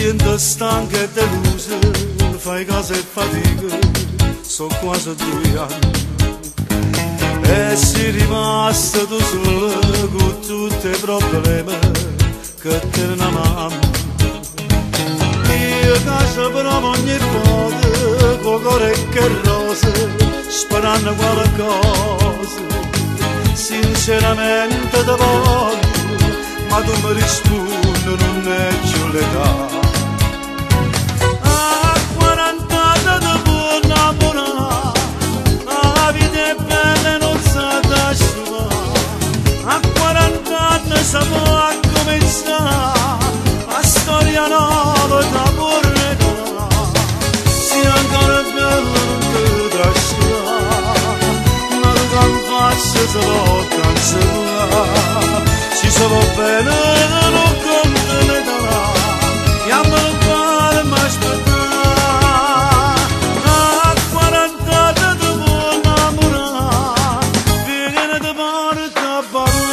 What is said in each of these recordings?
sento stanca e delusa, fai casa e fatica, sono quasi 2 anni. E sei rimasta tu sola con tutti i problemi che te ne mamma. Io caccio però ogni volta con cuore che rosa, sperando qualcosa. Sinceramente ti voglio, ma tu mi rispondi non è più l'età. A 40 anni ti puoi innamorare, la vita è bella e non sa da scivolare. A 40 anni si può cominciare la storia nuova da vorrei. Se ancora bella non ti trascinare, ma tu che faccio se lo cancellare. Si sa va bene non conta l'età, chiamalo qua e mi aspettare. A 40 anni ti puoi innamorare, vieni ti porta a ballare.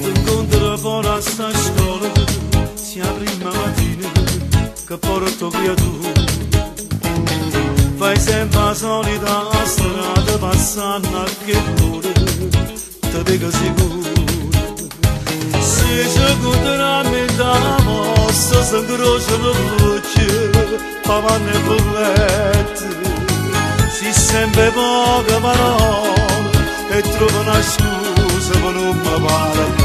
Ti incontrerò fuori a sta scuola, sia prima mattina che porto via tu. Fai sempre la solita strada passando a che ore, ti dico sicuro. Se ci conterà metà la mossa, si incrociano le voci, pavanne e bollette. Si sempre poche parole e trovo una scusa ma non mi pare.